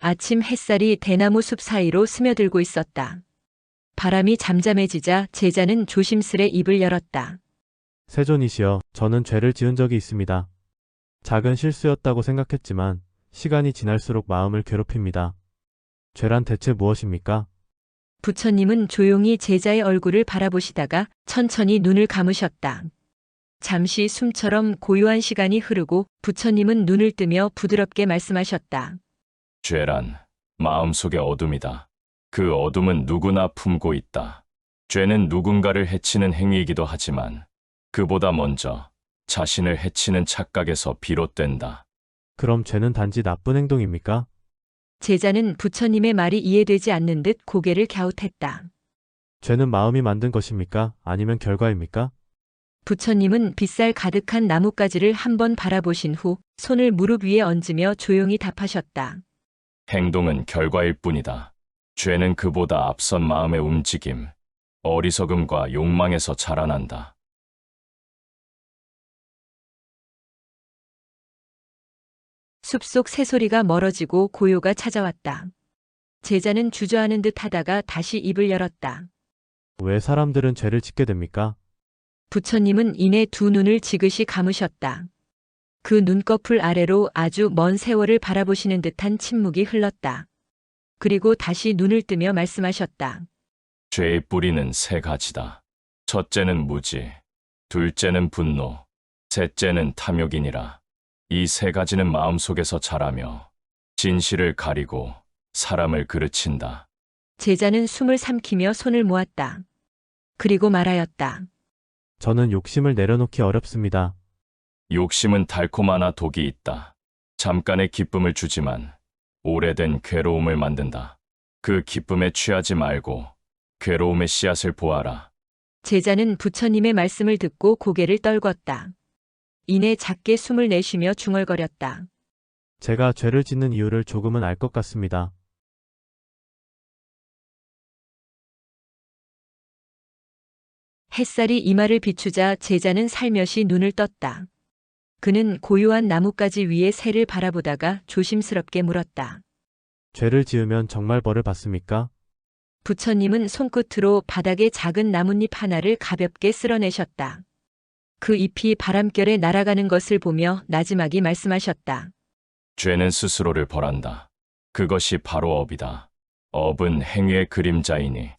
아침 햇살이 대나무 숲 사이로 스며들고 있었다. 바람이 잠잠해지자 제자는 조심스레 입을 열었다. 세존이시여, 저는 죄를 지은 적이 있습니다. 작은 실수였다고 생각했지만 시간이 지날수록 마음을 괴롭힙니다. 죄란 대체 무엇입니까? 부처님은 조용히 제자의 얼굴을 바라보시다가 천천히 눈을 감으셨다. 잠시 숨처럼 고요한 시간이 흐르고 부처님은 눈을 뜨며 부드럽게 말씀하셨다. 죄란 마음속의 어둠이다. 그 어둠은 누구나 품고 있다. 죄는 누군가를 해치는 행위이기도 하지만 그보다 먼저 자신을 해치는 착각에서 비롯된다. 그럼 죄는 단지 나쁜 행동입니까? 제자는 부처님의 말이 이해되지 않는 듯 고개를 갸웃했다. 죄는 마음이 만든 것입니까? 아니면 결과입니까? 부처님은 빗살 가득한 나뭇가지를 한번 바라보신 후 손을 무릎 위에 얹으며 조용히 답하셨다. 행동은 결과일 뿐이다. 죄는 그보다 앞선 마음의 움직임, 어리석음과 욕망에서 자라난다. 숲속 새소리가 멀어지고 고요가 찾아왔다. 제자는 주저하는 듯 하다가 다시 입을 열었다. 왜 사람들은 죄를 짓게 됩니까? 부처님은 이내 두 눈을 지그시 감으셨다. 그 눈꺼풀 아래로 아주 먼 세월을 바라보시는 듯한 침묵이 흘렀다. 그리고 다시 눈을 뜨며 말씀하셨다. 죄의 뿌리는 세 가지다. 첫째는 무지, 둘째는 분노, 셋째는 탐욕이니라. 이 세 가지는 마음속에서 자라며 진실을 가리고 사람을 그르친다. 제자는 숨을 삼키며 손을 모았다. 그리고 말하였다. 저는 욕심을 내려놓기 어렵습니다. 욕심은 달콤하나 독이 있다. 잠깐의 기쁨을 주지만 오래된 괴로움을 만든다. 그 기쁨에 취하지 말고 괴로움의 씨앗을 보아라. 제자는 부처님의 말씀을 듣고 고개를 떨궜다. 이내 작게 숨을 내쉬며 중얼거렸다. 제가 죄를 짓는 이유를 조금은 알 것 같습니다. 햇살이 이마를 비추자 제자는 살며시 눈을 떴다. 그는 고요한 나뭇가지 위에 새를 바라보다가 조심스럽게 물었다. 죄를 지으면 정말 벌을 받습니까? 부처님은 손끝으로 바닥에 작은 나뭇잎 하나를 가볍게 쓸어내셨다. 그 잎이 바람결에 날아가는 것을 보며 나지막이 말씀하셨다. 죄는 스스로를 벌한다. 그것이 바로 업이다. 업은 행위의 그림자이니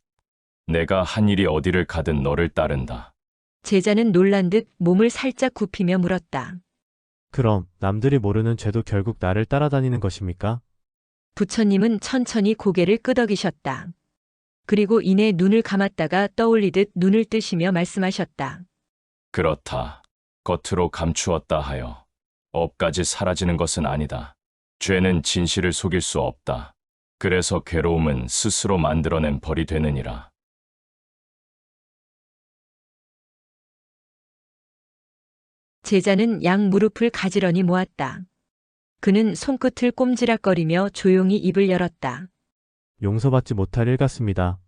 내가 한 일이 어디를 가든 너를 따른다. 제자는 놀란 듯 몸을 살짝 굽히며 물었다. 그럼 남들이 모르는 죄도 결국 나를 따라다니는 것입니까? 부처님은 천천히 고개를 끄덕이셨다. 그리고 이내 눈을 감았다가 떠올리듯 눈을 뜨시며 말씀하셨다. 그렇다. 겉으로 감추었다 하여 업까지 사라지는 것은 아니다. 죄는 진실을 속일 수 없다. 그래서 괴로움은 스스로 만들어낸 벌이 되느니라. 제자는 양 무릎을 가지런히 모았다. 그는 손끝을 꼼지락거리며 조용히 입을 열었다. 용서받지 못할 일 같습니다.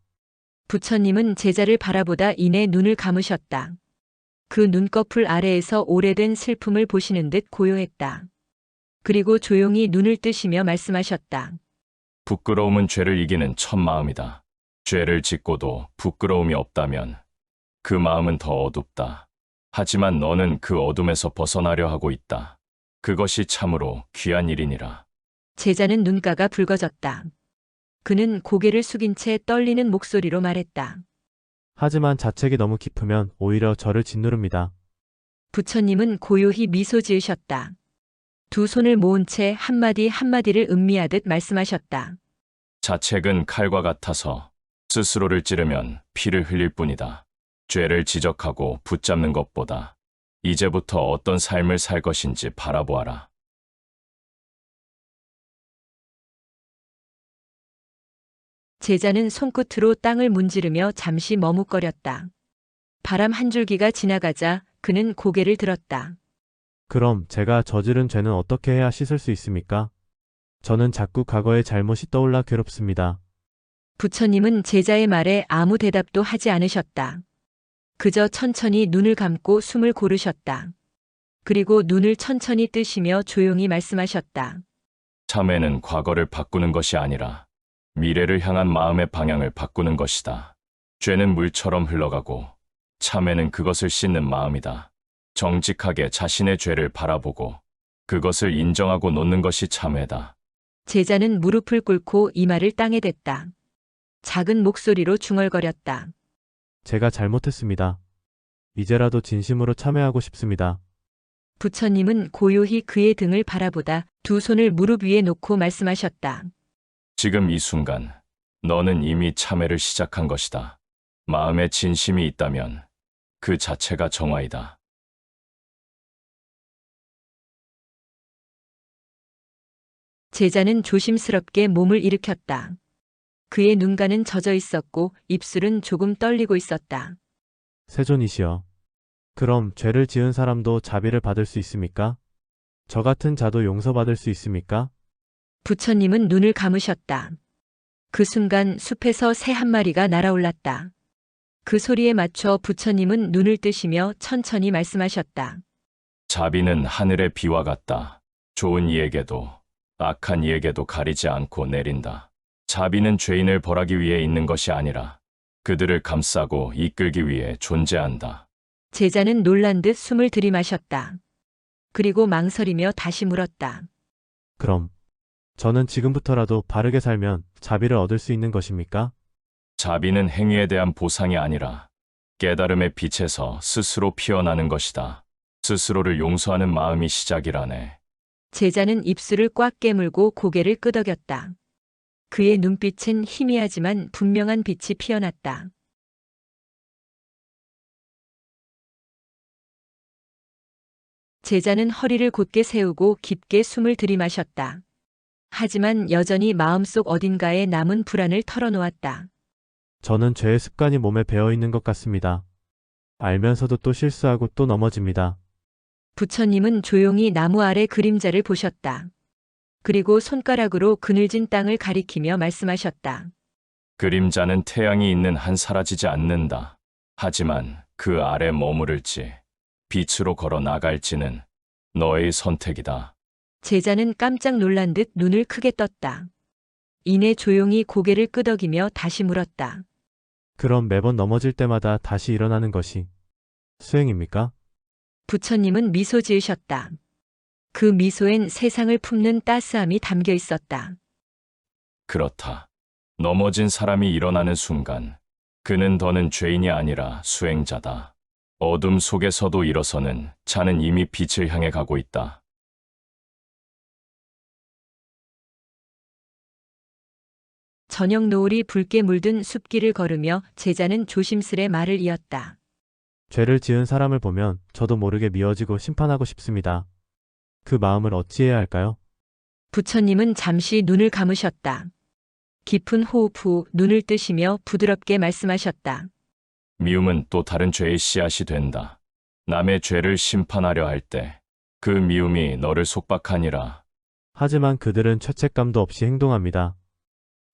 부처님은 제자를 바라보다 이내 눈을 감으셨다. 그 눈꺼풀 아래에서 오래된 슬픔을 보시는 듯 고요했다. 그리고 조용히 눈을 뜨시며 말씀하셨다. 부끄러움은 죄를 이기는 첫 마음이다. 죄를 짓고도 부끄러움이 없다면 그 마음은 더 어둡다. 하지만 너는 그 어둠에서 벗어나려 하고 있다. 그것이 참으로 귀한 일이니라. 제자는 눈가가 붉어졌다. 그는 고개를 숙인 채 떨리는 목소리로 말했다. 하지만 자책이 너무 깊으면 오히려 저를 짓누릅니다. 부처님은 고요히 미소 지으셨다. 두 손을 모은 채 한마디 한마디를 음미하듯 말씀하셨다. 자책은 칼과 같아서 스스로를 찌르면 피를 흘릴 뿐이다. 죄를 지적하고 붙잡는 것보다 이제부터 어떤 삶을 살 것인지 바라보아라. 제자는 손끝으로 땅을 문지르며 잠시 머뭇거렸다. 바람 한 줄기가 지나가자 그는 고개를 들었다. 그럼 제가 저지른 죄는 어떻게 해야 씻을 수 있습니까? 저는 자꾸 과거의 잘못이 떠올라 괴롭습니다. 부처님은 제자의 말에 아무 대답도 하지 않으셨다. 그저 천천히 눈을 감고 숨을 고르셨다. 그리고 눈을 천천히 뜨시며 조용히 말씀하셨다. 참회는 과거를 바꾸는 것이 아니라 미래를 향한 마음의 방향을 바꾸는 것이다. 죄는 물처럼 흘러가고 참회는 그것을 씻는 마음이다. 정직하게 자신의 죄를 바라보고 그것을 인정하고 놓는 것이 참회다. 제자는 무릎을 꿇고 이마를 땅에 댔다. 작은 목소리로 중얼거렸다. 제가 잘못했습니다. 이제라도 진심으로 참회하고 싶습니다. 부처님은 고요히 그의 등을 바라보다 두 손을 무릎 위에 놓고 말씀하셨다. 지금 이 순간 너는 이미 참회를 시작한 것이다. 마음에 진심이 있다면 그 자체가 정화이다. 제자는 조심스럽게 몸을 일으켰다. 그의 눈가는 젖어 있었고 입술은 조금 떨리고 있었다. 세존이시여. 그럼 죄를 지은 사람도 자비를 받을 수 있습니까? 저 같은 자도 용서받을 수 있습니까? 부처님은 눈을 감으셨다. 그 순간 숲에서 새 한 마리가 날아올랐다. 그 소리에 맞춰 부처님은 눈을 뜨시며 천천히 말씀하셨다. 자비는 하늘의 비와 같다. 좋은 이에게도 악한 이에게도 가리지 않고 내린다. 자비는 죄인을 벌하기 위해 있는 것이 아니라 그들을 감싸고 이끌기 위해 존재한다. 제자는 놀란 듯 숨을 들이마셨다. 그리고 망설이며 다시 물었다. 그럼 저는 지금부터라도 바르게 살면 자비를 얻을 수 있는 것입니까? 자비는 행위에 대한 보상이 아니라 깨달음의 빛에서 스스로 피어나는 것이다. 스스로를 용서하는 마음이 시작이라네. 제자는 입술을 꽉 깨물고 고개를 끄덕였다. 그의 눈빛은 희미하지만 분명한 빛이 피어났다. 제자는 허리를 곧게 세우고 깊게 숨을 들이마셨다. 하지만 여전히 마음속 어딘가에 남은 불안을 털어놓았다. 저는 죄의 습관이 몸에 배어 있는 것 같습니다. 알면서도 또 실수하고 또 넘어집니다. 부처님은 조용히 나무 아래 그림자를 보셨다. 그리고 손가락으로 그늘진 땅을 가리키며 말씀하셨다. 그림자는 태양이 있는 한 사라지지 않는다. 하지만 그 아래 머무를지 빛으로 걸어 나갈지는 너의 선택이다. 제자는 깜짝 놀란 듯 눈을 크게 떴다. 이내 조용히 고개를 끄덕이며 다시 물었다. 그럼 매번 넘어질 때마다 다시 일어나는 것이 수행입니까? 부처님은 미소 지으셨다. 그 미소엔 세상을 품는 따스함이 담겨 있었다. 그렇다. 넘어진 사람이 일어나는 순간 그는 더는 죄인이 아니라 수행자다. 어둠 속에서도 일어서는 자는 이미 빛을 향해 가고 있다. 저녁 노을이 붉게 물든 숲길을 걸으며 제자는 조심스레 말을 이었다. 죄를 지은 사람을 보면 저도 모르게 미워지고 심판하고 싶습니다. 그 마음을 어찌해야 할까요? 부처님은 잠시 눈을 감으셨다. 깊은 호흡 후 눈을 뜨시며 부드럽게 말씀하셨다. 미움은 또 다른 죄의 씨앗이 된다. 남의 죄를 심판하려 할 때 그 미움이 너를 속박하니라. 하지만 그들은 죄책감도 없이 행동합니다.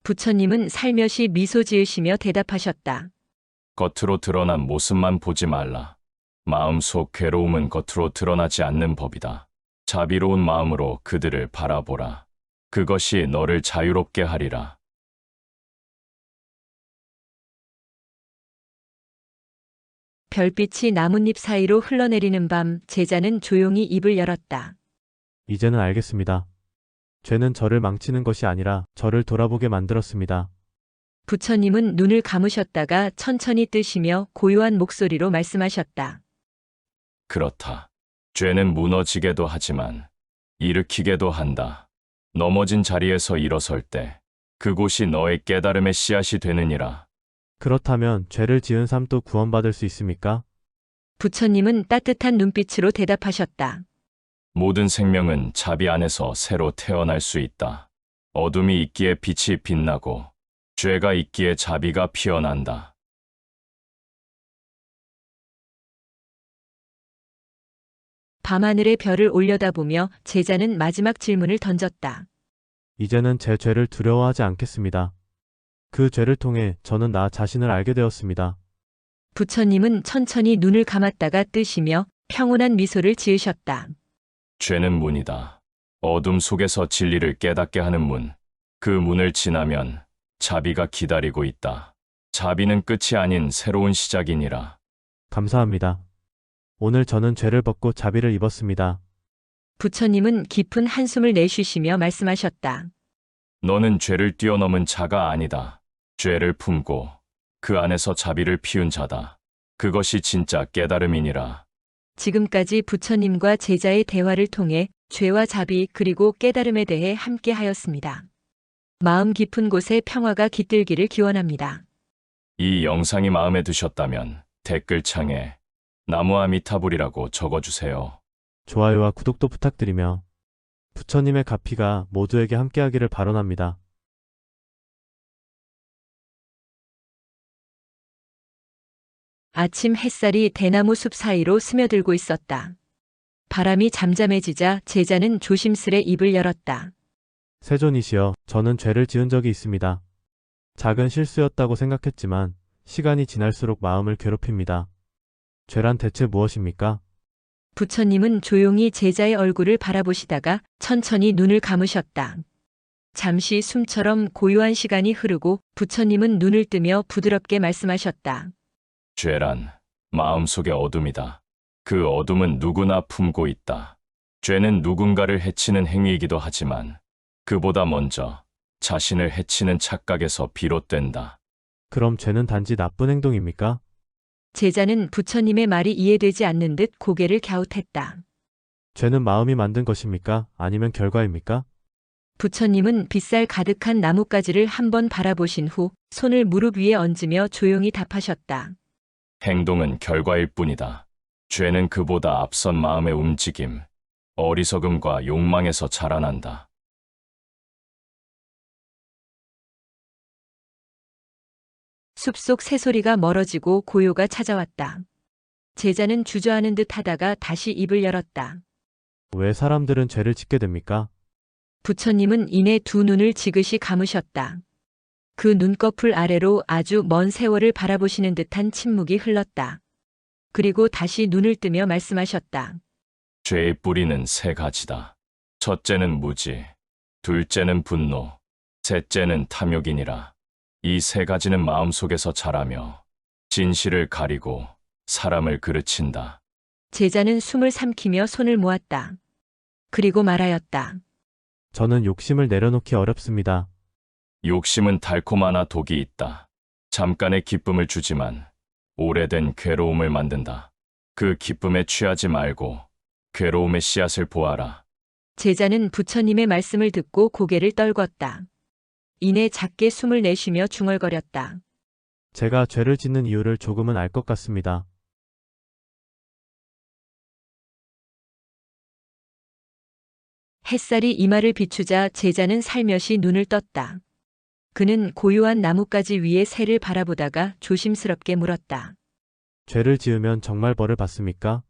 부처님은 살며시 미소 지으시며 대답하셨다. 겉으로 드러난 모습만 보지 말라. 마음속 괴로움은 겉으로 드러나지 않는 법이다. 자비로운 마음으로 그들을 바라보라. 그것이 너를 자유롭게 하리라. 별빛이 나뭇잎 사이로 흘러내리는 밤 제자는 조용히 입을 열었다. 이제는 알겠습니다. 죄는 저를 망치는 것이 아니라 저를 돌아보게 만들었습니다. 부처님은 눈을 감으셨다가 천천히 뜨시며 고요한 목소리로 말씀하셨다. 그렇다. 죄는 무너지게도 하지만 일으키게도 한다. 넘어진 자리에서 일어설 때 그곳이 너의 깨달음의 씨앗이 되느니라. 그렇다면 죄를 지은 삶도 구원받을 수 있습니까? 부처님은 따뜻한 눈빛으로 대답하셨다. 모든 생명은 자비 안에서 새로 태어날 수 있다. 어둠이 있기에 빛이 빛나고 죄가 있기에 자비가 피어난다. 밤하늘의 별을 올려다보며 제자는 마지막 질문을 던졌다. 이제는 제 죄를 두려워하지 않겠습니다. 그 죄를 통해 저는 나 자신을 알게 되었습니다. 부처님은 천천히 눈을 감았다가 뜨시며 평온한 미소를 지으셨다. 죄는 문이다. 어둠 속에서 진리를 깨닫게 하는 문. 그 문을 지나면 자비가 기다리고 있다. 자비는 끝이 아닌 새로운 시작이니라. 감사합니다. 오늘 저는 죄를 벗고 자비를 입었습니다. 부처님은 깊은 한숨을 내쉬시며 말씀하셨다. 너는 죄를 뛰어넘은 자가 아니다. 죄를 품고 그 안에서 자비를 피운 자다. 그것이 진짜 깨달음이니라. 지금까지 부처님과 제자의 대화를 통해 죄와 자비 그리고 깨달음에 대해 함께 하였습니다. 마음 깊은 곳에 평화가 깃들기를 기원합니다. 이 영상이 마음에 드셨다면 댓글창에 나무아미타불이라고 적어주세요. 좋아요와 구독도 부탁드리며 부처님의 가피가 모두에게 함께하기를 발언합니다. 아침 햇살이 대나무 숲 사이로 스며들고 있었다. 바람이 잠잠해지자 제자는 조심스레 입을 열었다. 세존이시여, 저는 죄를 지은 적이 있습니다. 작은 실수였다고 생각했지만 시간이 지날수록 마음을 괴롭힙니다. 죄란 대체 무엇입니까? 부처님은 조용히 제자의 얼굴을 바라보시다가 천천히 눈을 감으셨다. 잠시 숨처럼 고요한 시간이 흐르고 부처님은 눈을 뜨며 부드럽게 말씀하셨다. 죄란 마음속의 어둠이다. 그 어둠은 누구나 품고 있다. 죄는 누군가를 해치는 행위이기도 하지만 그보다 먼저 자신을 해치는 착각에서 비롯된다. 그럼 죄는 단지 나쁜 행동입니까? 제자는 부처님의 말이 이해되지 않는 듯 고개를 갸웃했다. 죄는 마음이 만든 것입니까? 아니면 결과입니까? 부처님은 빗살 가득한 나뭇가지를 한번 바라보신 후 손을 무릎 위에 얹으며 조용히 답하셨다. 행동은 결과일 뿐이다. 죄는 그보다 앞선 마음의 움직임, 어리석음과 욕망에서 자라난다. 숲속 새소리가 멀어지고 고요가 찾아왔다. 제자는 주저하는 듯 하다가 다시 입을 열었다. 왜 사람들은 죄를 짓게 됩니까? 부처님은 이내 두 눈을 지그시 감으셨다. 그 눈꺼풀 아래로 아주 먼 세월을 바라보시는 듯한 침묵이 흘렀다. 그리고 다시 눈을 뜨며 말씀하셨다. 죄의 뿌리는 세 가지다. 첫째는 무지, 둘째는 분노, 셋째는 탐욕이니라. 이 세 가지는 마음속에서 자라며 진실을 가리고 사람을 그르친다. 제자는 숨을 삼키며 손을 모았다. 그리고 말하였다. 저는 욕심을 내려놓기 어렵습니다. 욕심은 달콤하나 독이 있다. 잠깐의 기쁨을 주지만 오래된 괴로움을 만든다. 그 기쁨에 취하지 말고 괴로움의 씨앗을 보아라. 제자는 부처님의 말씀을 듣고 고개를 떨궜다. 이내 작게 숨을 내쉬며 중얼거렸다. 제가 죄를 짓는 이유를 조금은 알 것 같습니다. 햇살이 이마를 비추자 제자는 살며시 눈을 떴다. 그는 고요한 나뭇가지 위에 새를 바라보다가 조심스럽게 물었다. 죄를 지으면 정말 벌을 받습니까?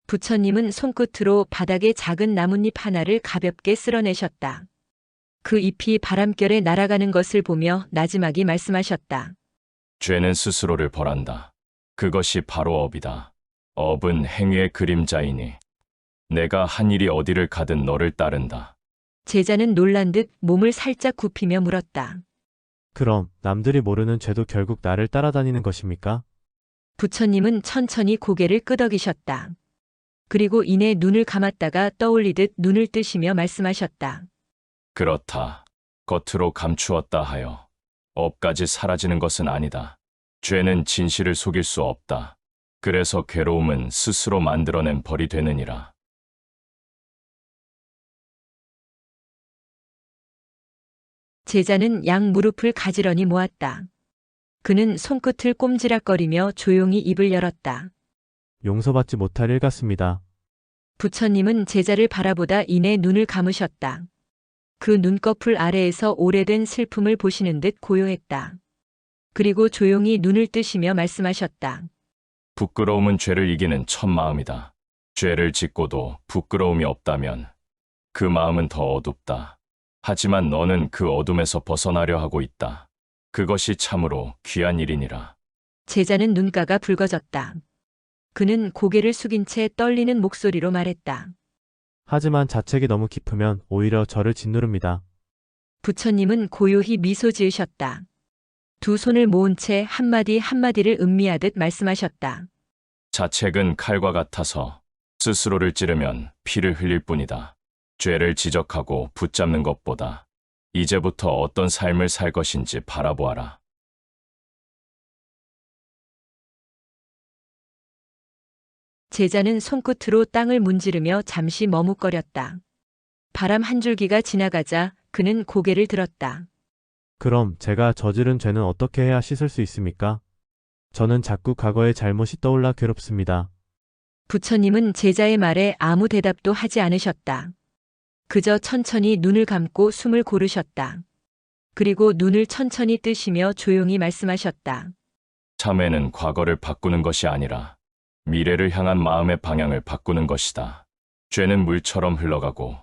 부처님은 손끝으로 바닥에 작은 나뭇잎 하나를 가볍게 쓸어내셨다. 그 잎이 바람결에 날아가는 것을 보며 나지막이 말씀하셨다. 죄는 스스로를 벌한다. 그것이 바로 업이다. 업은 행위의 그림자이니 내가 한 일이 어디를 가든 너를 따른다. 제자는 놀란 듯 몸을 살짝 굽히며 물었다. 그럼 남들이 모르는 죄도 결국 나를 따라다니는 것입니까? 부처님은 천천히 고개를 끄덕이셨다. 그리고 이내 눈을 감았다가 떠올리듯 눈을 뜨시며 말씀하셨다. 그렇다. 겉으로 감추었다 하여 업까지 사라지는 것은 아니다. 죄는 진실을 속일 수 없다. 그래서 괴로움은 스스로 만들어낸 벌이 되느니라. 제자는 양 무릎을 가지런히 모았다. 그는 손끝을 꼼지락거리며 조용히 입을 열었다. 용서받지 못할 일 같습니다. 부처님은 제자를 바라보다 이내 눈을 감으셨다. 그 눈꺼풀 아래에서 오래된 슬픔을 보시는 듯 고요했다. 그리고 조용히 눈을 뜨시며 말씀하셨다. 부끄러움은 죄를 이기는 첫 마음이다. 죄를 짓고도 부끄러움이 없다면 그 마음은 더 어둡다. 하지만 너는 그 어둠에서 벗어나려 하고 있다. 그것이 참으로 귀한 일이니라. 제자는 눈가가 붉어졌다. 그는 고개를 숙인 채 떨리는 목소리로 말했다. 하지만 자책이 너무 깊으면 오히려 저를 짓누릅니다. 부처님은 고요히 미소 지으셨다. 두 손을 모은 채 한마디 한마디를 음미하듯 말씀하셨다. 자책은 칼과 같아서 스스로를 찌르면 피를 흘릴 뿐이다. 죄를 지적하고 붙잡는 것보다 이제부터 어떤 삶을 살 것인지 바라보아라. 제자는 손끝으로 땅을 문지르며 잠시 머뭇거렸다. 바람 한 줄기가 지나가자 그는 고개를 들었다. 그럼 제가 저지른 죄는 어떻게 해야 씻을 수 있습니까? 저는 자꾸 과거의 잘못이 떠올라 괴롭습니다. 부처님은 제자의 말에 아무 대답도 하지 않으셨다. 그저 천천히 눈을 감고 숨을 고르셨다. 그리고 눈을 천천히 뜨시며 조용히 말씀하셨다. 참회는 과거를 바꾸는 것이 아니라 미래를 향한 마음의 방향을 바꾸는 것이다. 죄는 물처럼 흘러가고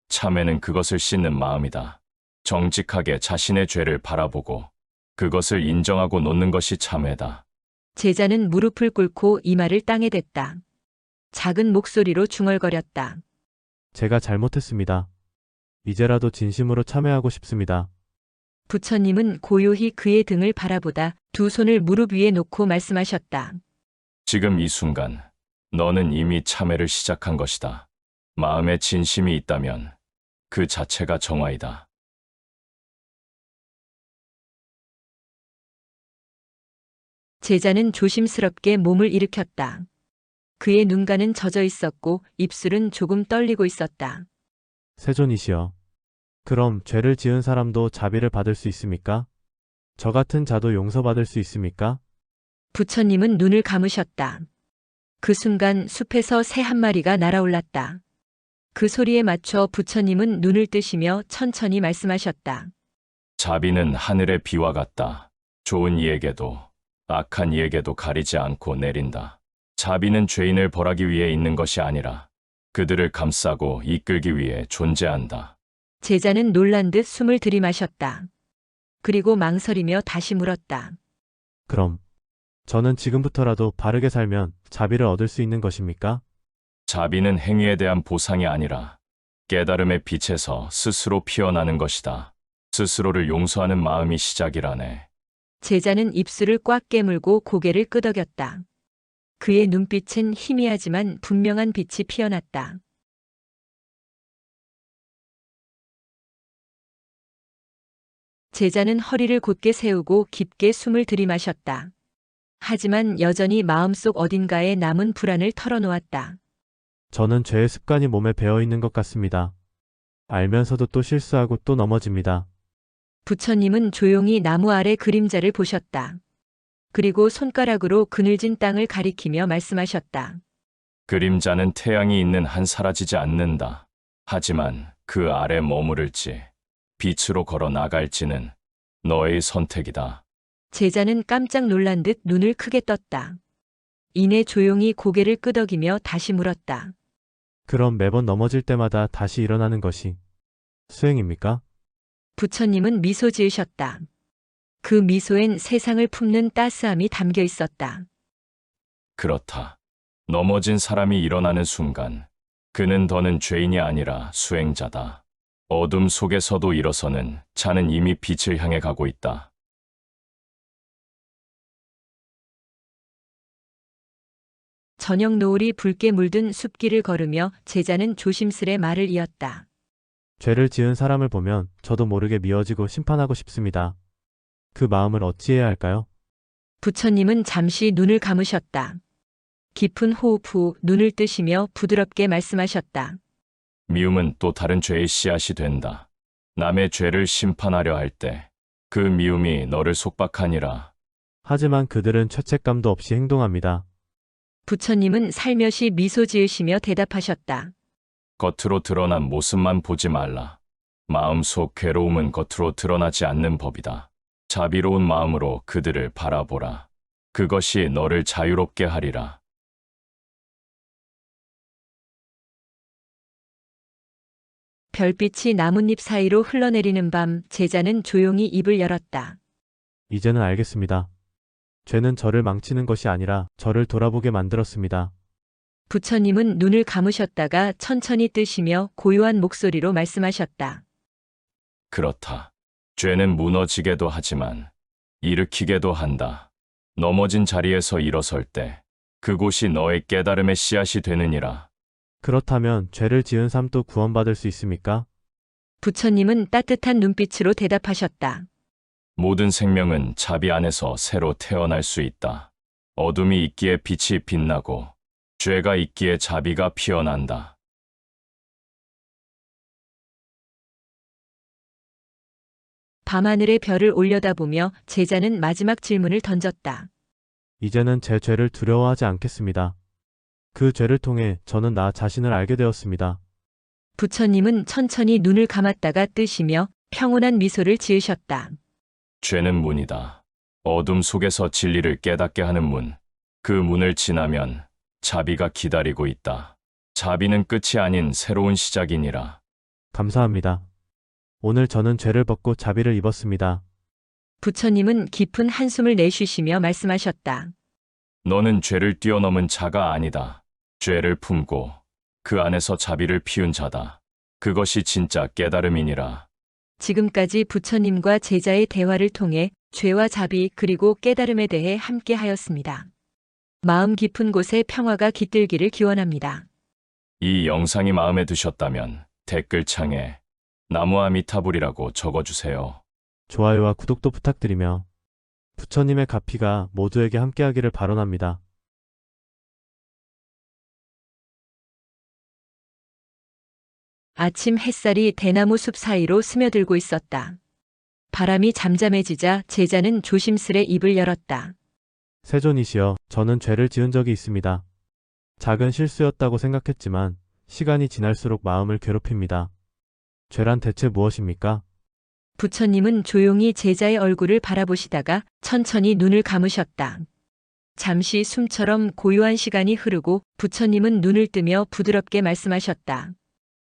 참회는 그것을 씻는 마음이다. 정직하게 자신의 죄를 바라보고 그것을 인정하고 놓는 것이 참회다. 제자는 무릎을 꿇고 이마를 땅에 댔다. 작은 목소리로 중얼거렸다. 제가 잘못했습니다. 이제라도 진심으로 참회하고 싶습니다. 부처님은 고요히 그의 등을 바라보다 두 손을 무릎 위에 놓고 말씀하셨다. 지금 이 순간 너는 이미 참회를 시작한 것이다. 마음에 진심이 있다면 그 자체가 정화이다. 제자는 조심스럽게 몸을 일으켰다. 그의 눈가는 젖어 있었고 입술은 조금 떨리고 있었다. 세존이시여. 그럼 죄를 지은 사람도 자비를 받을 수 있습니까? 저 같은 자도 용서받을 수 있습니까? 부처님은 눈을 감으셨다. 그 순간 숲에서 새 한 마리가 날아올랐다. 그 소리에 맞춰 부처님은 눈을 뜨시며 천천히 말씀하셨다. 자비는 하늘의 비와 같다. 좋은 이에게도 악한 이에게도 가리지 않고 내린다. 자비는 죄인을 벌하기 위해 있는 것이 아니라 그들을 감싸고 이끌기 위해 존재한다. 제자는 놀란 듯 숨을 들이마셨다. 그리고 망설이며 다시 물었다. 그럼 저는 지금부터라도 바르게 살면 자비를 얻을 수 있는 것입니까? 자비는 행위에 대한 보상이 아니라 깨달음의 빛에서 스스로 피어나는 것이다. 스스로를 용서하는 마음이 시작이라네. 제자는 입술을 꽉 깨물고 고개를 끄덕였다. 그의 눈빛은 희미하지만 분명한 빛이 피어났다. 제자는 허리를 곧게 세우고 깊게 숨을 들이마셨다. 하지만 여전히 마음속 어딘가에 남은 불안을 털어놓았다. 저는 죄의 습관이 몸에 배어 있는 것 같습니다. 알면서도 또 실수하고 또 넘어집니다. 부처님은 조용히 나무 아래 그림자를 보셨다. 그리고 손가락으로 그늘진 땅을 가리키며 말씀하셨다. 그림자는 태양이 있는 한 사라지지 않는다. 하지만 그 아래 머무를지 빛으로 걸어 나갈지는 너의 선택이다. 제자는 깜짝 놀란 듯 눈을 크게 떴다. 이내 조용히 고개를 끄덕이며 다시 물었다. 그럼 매번 넘어질 때마다 다시 일어나는 것이 수행입니까? 부처님은 미소 지으셨다. 그 미소엔 세상을 품는 따스함이 담겨 있었다. 그렇다. 넘어진 사람이 일어나는 순간 그는 더는 죄인이 아니라 수행자다. 어둠 속에서도 일어서는 자는 이미 빛을 향해 가고 있다. 저녁 노을이 붉게 물든 숲길을 걸으며 제자는 조심스레 말을 이었다. 죄를 지은 사람을 보면 저도 모르게 미워지고 심판하고 싶습니다. 그 마음을 어찌해야 할까요? 부처님은 잠시 눈을 감으셨다. 깊은 호흡 후 눈을 뜨시며 부드럽게 말씀하셨다. 미움은 또 다른 죄의 씨앗이 된다. 남의 죄를 심판하려 할 때 그 미움이 너를 속박하니라. 하지만 그들은 죄책감도 없이 행동합니다. 부처님은 살며시 미소 지으시며 대답하셨다. 겉으로 드러난 모습만 보지 말라. 마음속 괴로움은 겉으로 드러나지 않는 법이다. 자비로운 마음으로 그들을 바라보라. 그것이 너를 자유롭게 하리라. 별빛이 나뭇잎 사이로 흘러내리는 밤 제자는 조용히 입을 열었다. 이제는 알겠습니다. 죄는 저를 망치는 것이 아니라 저를 돌아보게 만들었습니다. 부처님은 눈을 감으셨다가 천천히 뜨시며 고요한 목소리로 말씀하셨다. 그렇다. 죄는 무너지게도 하지만 일으키게도 한다. 넘어진 자리에서 일어설 때 그곳이 너의 깨달음의 씨앗이 되느니라. 그렇다면 죄를 지은 삶도 구원받을 수 있습니까? 부처님은 따뜻한 눈빛으로 대답하셨다. 모든 생명은 자비 안에서 새로 태어날 수 있다. 어둠이 있기에 빛이 빛나고 죄가 있기에 자비가 피어난다. 밤하늘의 별을 올려다보며 제자는 마지막 질문을 던졌다. 이제는 제 죄를 두려워하지 않겠습니다. 그 죄를 통해 저는 나 자신을 알게 되었습니다. 부처님은 천천히 눈을 감았다가 뜨시며 평온한 미소를 지으셨다. 죄는 문이다. 어둠 속에서 진리를 깨닫게 하는 문. 그 문을 지나면 자비가 기다리고 있다. 자비는 끝이 아닌 새로운 시작이니라. 감사합니다. 오늘 저는 죄를 벗고 자비를 입었습니다. 부처님은 깊은 한숨을 내쉬시며 말씀하셨다. 너는 죄를 뛰어넘은 자가 아니다. 죄를 품고 그 안에서 자비를 피운 자다. 그것이 진짜 깨달음이니라. 지금까지 부처님과 제자의 대화를 통해 죄와 자비 그리고 깨달음에 대해 함께 하였습니다. 마음 깊은 곳에 평화가 깃들기를 기원합니다. 이 영상이 마음에 드셨다면 댓글창에 나무아미타불이라고 적어주세요. 좋아요와 구독도 부탁드리며 부처님의 가피가 모두에게 함께하기를 발언합니다. 아침 햇살이 대나무 숲 사이로 스며들고 있었다. 바람이 잠잠해지자 제자는 조심스레 입을 열었다. 세존이시여, 저는 죄를 지은 적이 있습니다. 작은 실수였다고 생각했지만 시간이 지날수록 마음을 괴롭힙니다. 죄란 대체 무엇입니까? 부처님은 조용히 제자의 얼굴을 바라보시다가 천천히 눈을 감으셨다. 잠시 숨처럼 고요한 시간이 흐르고 부처님은 눈을 뜨며 부드럽게 말씀하셨다.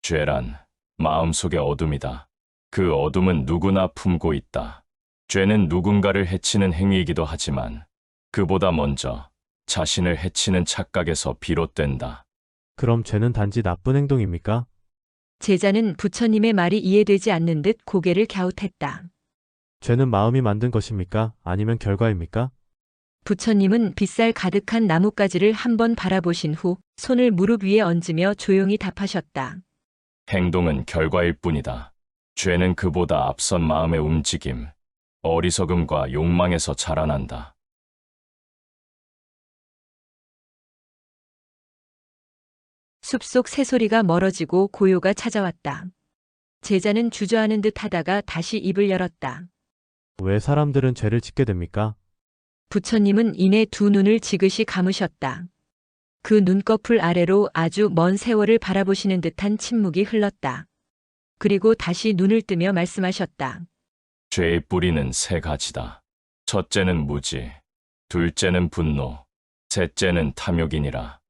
죄란 마음속의 어둠이다. 그 어둠은 누구나 품고 있다. 죄는 누군가를 해치는 행위이기도 하지만 그보다 먼저 자신을 해치는 착각에서 비롯된다. 그럼 죄는 단지 나쁜 행동입니까? 제자는 부처님의 말이 이해되지 않는 듯 고개를 갸웃했다. 죄는 마음이 만든 것입니까? 아니면 결과입니까? 부처님은 빗살 가득한 나뭇가지를 한번 바라보신 후 손을 무릎 위에 얹으며 조용히 답하셨다. 행동은 결과일 뿐이다. 죄는 그보다 앞선 마음의 움직임, 어리석음과 욕망에서 자라난다. 숲속 새소리가 멀어지고 고요가 찾아왔다. 제자는 주저하는 듯 하다가 다시 입을 열었다. 왜 사람들은 죄를 짓게 됩니까? 부처님은 이내 두 눈을 지그시 감으셨다. 그 눈꺼풀 아래로 아주 먼 세월을 바라보시는 듯한 침묵이 흘렀다. 그리고 다시 눈을 뜨며 말씀하셨다. 죄의 뿌리는 세 가지다. 첫째는 무지, 둘째는 분노, 셋째는 탐욕이니라.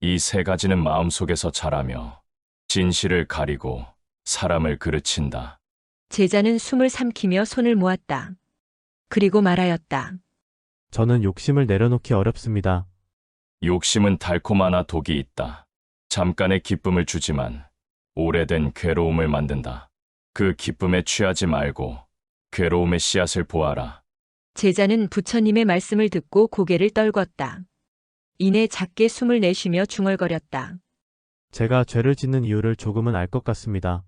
이 세 가지는 마음속에서 자라며 진실을 가리고 사람을 그르친다. 제자는 숨을 삼키며 손을 모았다. 그리고 말하였다. 저는 욕심을 내려놓기 어렵습니다. 욕심은 달콤하나 독이 있다. 잠깐의 기쁨을 주지만 오래된 괴로움을 만든다. 그 기쁨에 취하지 말고 괴로움의 씨앗을 보아라. 제자는 부처님의 말씀을 듣고 고개를 떨궜다. 이내 작게 숨을 내쉬며 중얼거렸다. 제가 죄를 짓는 이유를 조금은 알 것 같습니다.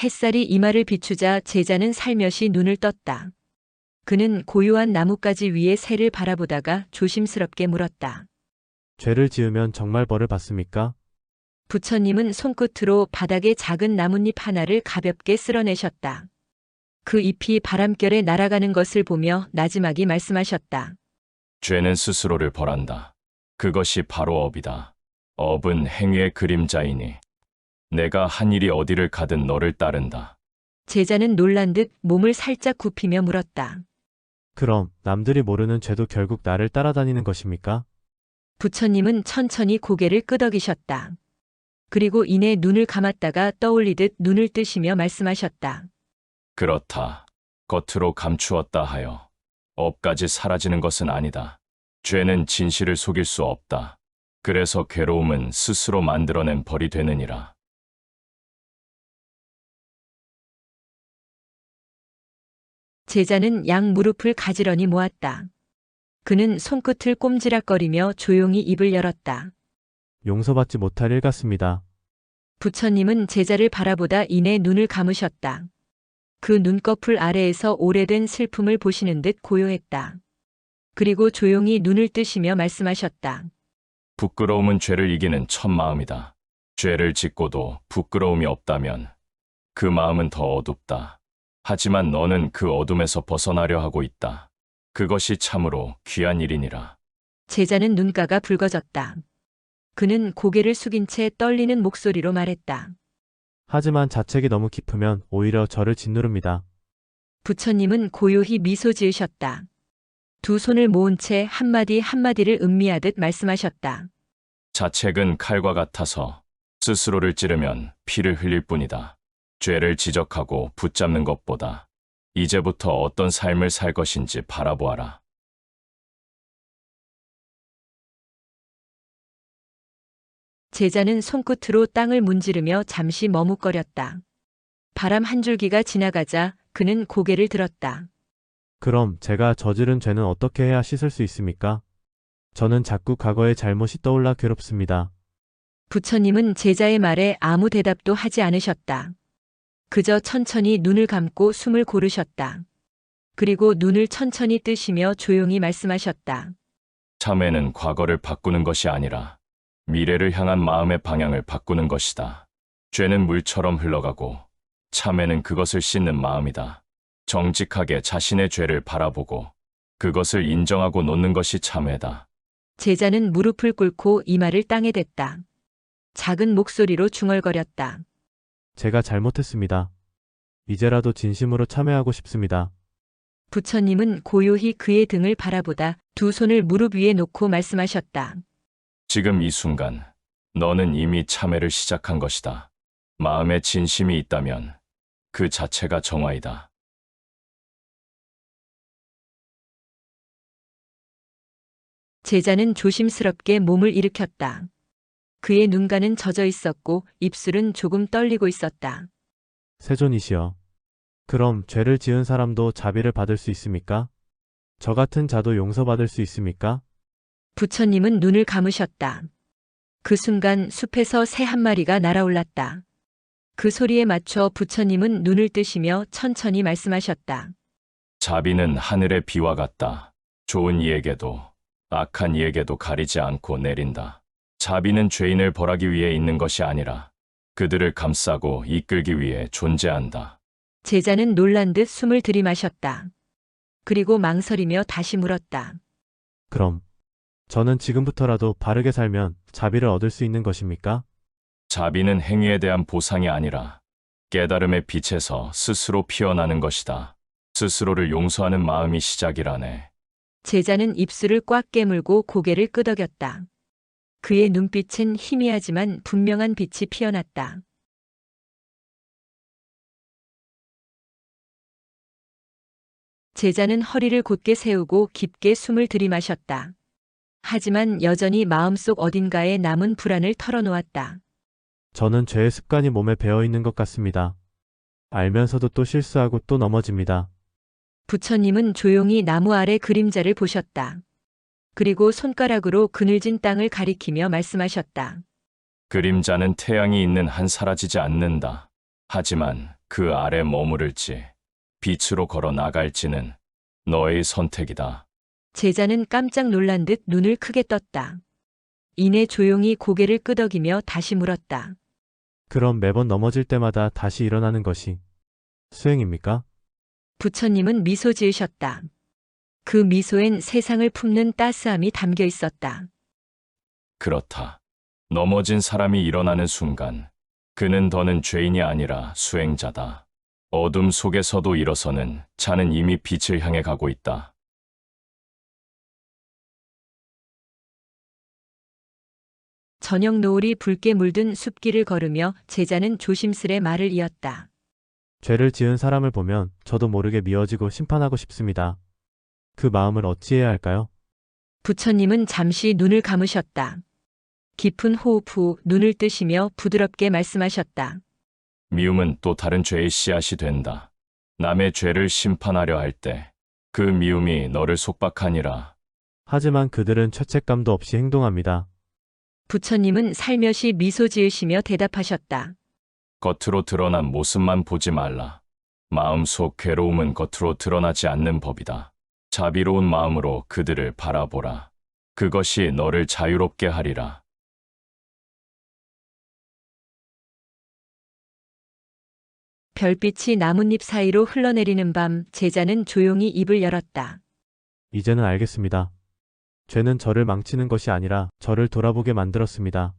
햇살이 이마를 비추자 제자는 살며시 눈을 떴다. 그는 고요한 나뭇가지 위에 새를 바라보다가 조심스럽게 물었다. 죄를 지으면 정말 벌을 받습니까? 부처님은 손끝으로 바닥에 작은 나뭇잎 하나를 가볍게 쓸어내셨다. 그 잎이 바람결에 날아가는 것을 보며 나지막이 말씀하셨다. 죄는 스스로를 벌한다. 그것이 바로 업이다. 업은 행위의 그림자이니 내가 한 일이 어디를 가든 너를 따른다. 제자는 놀란 듯 몸을 살짝 굽히며 물었다. 그럼 남들이 모르는 죄도 결국 나를 따라다니는 것입니까? 부처님은 천천히 고개를 끄덕이셨다. 그리고 이내 눈을 감았다가 떠올리듯 눈을 뜨시며 말씀하셨다. 그렇다. 겉으로 감추었다 하여 업까지 사라지는 것은 아니다. 죄는 진실을 속일 수 없다. 그래서 괴로움은 스스로 만들어낸 벌이 되느니라. 제자는 양 무릎을 가지런히 모았다. 그는 손끝을 꼼지락거리며 조용히 입을 열었다. 용서받지 못할 일 같습니다. 부처님은 제자를 바라보다 이내 눈을 감으셨다. 그 눈꺼풀 아래에서 오래된 슬픔을 보시는 듯 고요했다. 그리고 조용히 눈을 뜨시며 말씀하셨다. 부끄러움은 죄를 이기는 첫 마음이다. 죄를 짓고도 부끄러움이 없다면 그 마음은 더 어둡다. 하지만 너는 그 어둠에서 벗어나려 하고 있다. 그것이 참으로 귀한 일이니라. 제자는 눈가가 붉어졌다. 그는 고개를 숙인 채 떨리는 목소리로 말했다. 하지만 자책이 너무 깊으면 오히려 저를 짓누릅니다. 부처님은 고요히 미소 지으셨다. 두 손을 모은 채 한마디 한마디를 음미하듯 말씀하셨다. 자책은 칼과 같아서 스스로를 찌르면 피를 흘릴 뿐이다. 죄를 지적하고 붙잡는 것보다 이제부터 어떤 삶을 살 것인지 바라보아라. 제자는 손끝으로 땅을 문지르며 잠시 머뭇거렸다. 바람 한 줄기가 지나가자 그는 고개를 들었다. 그럼 제가 저지른 죄는 어떻게 해야 씻을 수 있습니까? 저는 자꾸 과거의 잘못이 떠올라 괴롭습니다. 부처님은 제자의 말에 아무 대답도 하지 않으셨다. 그저 천천히 눈을 감고 숨을 고르셨다. 그리고 눈을 천천히 뜨시며 조용히 말씀하셨다. 참회는 과거를 바꾸는 것이 아니라 미래를 향한 마음의 방향을 바꾸는 것이다. 죄는 물처럼 흘러가고 참회는 그것을 씻는 마음이다. 정직하게 자신의 죄를 바라보고 그것을 인정하고 놓는 것이 참회다. 제자는 무릎을 꿇고 이마를 땅에 댔다. 작은 목소리로 중얼거렸다. 제가 잘못했습니다. 이제라도 진심으로 참회하고 싶습니다. 부처님은 고요히 그의 등을 바라보다 두 손을 무릎 위에 놓고 말씀하셨다. 지금 이 순간 너는 이미 참회를 시작한 것이다. 마음에 진심이 있다면 그 자체가 정화이다. 제자는 조심스럽게 몸을 일으켰다. 그의 눈가는 젖어 있었고 입술은 조금 떨리고 있었다. 세존이시여. 그럼 죄를 지은 사람도 자비를 받을 수 있습니까? 저 같은 자도 용서받을 수 있습니까? 부처님은 눈을 감으셨다. 그 순간 숲에서 새 한 마리가 날아올랐다. 그 소리에 맞춰 부처님은 눈을 뜨시며 천천히 말씀하셨다. 자비는 하늘의 비와 같다. 좋은 이에게도 악한 이에게도 가리지 않고 내린다. 자비는 죄인을 벌하기 위해 있는 것이 아니라 그들을 감싸고 이끌기 위해 존재한다. 제자는 놀란 듯 숨을 들이마셨다. 그리고 망설이며 다시 물었다. 그럼 저는 지금부터라도 바르게 살면 자비를 얻을 수 있는 것입니까? 자비는 행위에 대한 보상이 아니라 깨달음의 빛에서 스스로 피어나는 것이다. 스스로를 용서하는 마음이 시작이라네. 제자는 입술을 꽉 깨물고 고개를 끄덕였다. 그의 눈빛은 희미하지만 분명한 빛이 피어났다. 제자는 허리를 곧게 세우고 깊게 숨을 들이마셨다. 하지만 여전히 마음속 어딘가에 남은 불안을 털어놓았다. 저는 죄의 습관이 몸에 배어 있는 것 같습니다. 알면서도 또 실수하고 또 넘어집니다. 부처님은 조용히 나무 아래 그림자를 보셨다. 그리고 손가락으로 그늘진 땅을 가리키며 말씀하셨다. 그림자는 태양이 있는 한 사라지지 않는다. 하지만 그 아래 머무를지 빛으로 걸어 나갈지는 너의 선택이다. 제자는 깜짝 놀란 듯 눈을 크게 떴다. 이내 조용히 고개를 끄덕이며 다시 물었다. 그럼 매번 넘어질 때마다 다시 일어나는 것이 수행입니까? 부처님은 미소 지으셨다. 그 미소엔 세상을 품는 따스함이 담겨 있었다. 그렇다. 넘어진 사람이 일어나는 순간 그는 더는 죄인이 아니라 수행자다. 어둠 속에서도 일어서는 자는 이미 빛을 향해 가고 있다. 저녁 노을이 붉게 물든 숲길을 걸으며 제자는 조심스레 말을 이었다. 죄를 지은 사람을 보면 저도 모르게 미워지고 심판하고 싶습니다. 그 마음을 어찌해야 할까요? 부처님은 잠시 눈을 감으셨다. 깊은 호흡 후 눈을 뜨시며 부드럽게 말씀하셨다. 미움은 또 다른 죄의 씨앗이 된다. 남의 죄를 심판하려 할 때 그 미움이 너를 속박하니라. 하지만 그들은 죄책감도 없이 행동합니다. 부처님은 살며시 미소 지으시며 대답하셨다. 겉으로 드러난 모습만 보지 말라. 마음속 괴로움은 겉으로 드러나지 않는 법이다. 자비로운 마음으로 그들을 바라보라. 그것이 너를 자유롭게 하리라. 별빛이 나뭇잎 사이로 흘러내리는 밤, 제자는 조용히 입을 열었다. 이제는 알겠습니다. 죄는 저를 망치는 것이 아니라 저를 돌아보게 만들었습니다.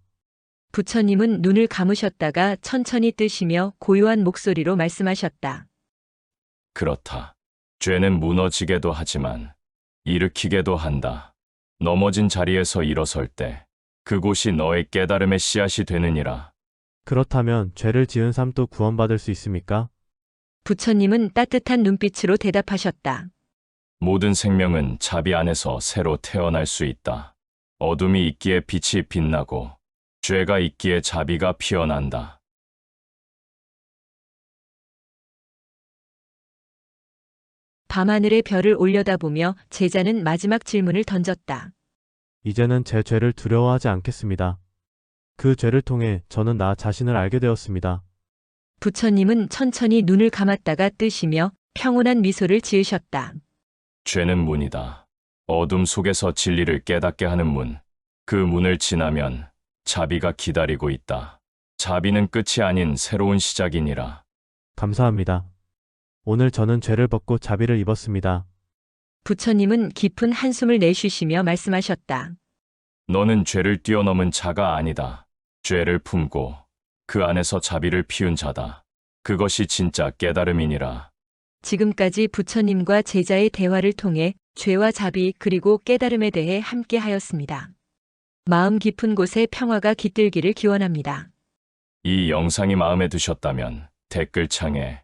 부처님은 눈을 감으셨다가 천천히 뜨시며 고요한 목소리로 말씀하셨다. 그렇다. 죄는 무너지게도 하지만 일으키게도 한다. 넘어진 자리에서 일어설 때 그곳이 너의 깨달음의 씨앗이 되느니라. 그렇다면 죄를 지은 삶도 구원받을 수 있습니까? 부처님은 따뜻한 눈빛으로 대답하셨다. 모든 생명은 자비 안에서 새로 태어날 수 있다. 어둠이 있기에 빛이 빛나고 죄가 있기에 자비가 피어난다. 밤하늘의 별을 올려다보며 제자는 마지막 질문을 던졌다. 이제는 제 죄를 두려워하지 않겠습니다. 그 죄를 통해 저는 나 자신을 알게 되었습니다. 부처님은 천천히 눈을 감았다가 뜨시며 평온한 미소를 지으셨다. 죄는 문이다. 어둠 속에서 진리를 깨닫게 하는 문. 그 문을 지나면 자비가 기다리고 있다. 자비는 끝이 아닌 새로운 시작이니라. 감사합니다. 오늘 저는 죄를 벗고 자비를 입었습니다. 부처님은 깊은 한숨을 내쉬시며 말씀하셨다. 너는 죄를 뛰어넘은 자가 아니다. 죄를 품고 그 안에서 자비를 피운 자다. 그것이 진짜 깨달음이니라. 지금까지 부처님과 제자의 대화를 통해 죄와 자비 그리고 깨달음에 대해 함께 하였습니다. 마음 깊은 곳에 평화가 깃들기를 기원합니다. 이 영상이 마음에 드셨다면 댓글창에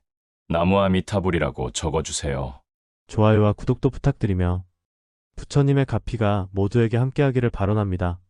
나무아미타불이라고 적어주세요. 좋아요와 구독도 부탁드리며 부처님의 가피가 모두에게 함께하기를 바라옵니다.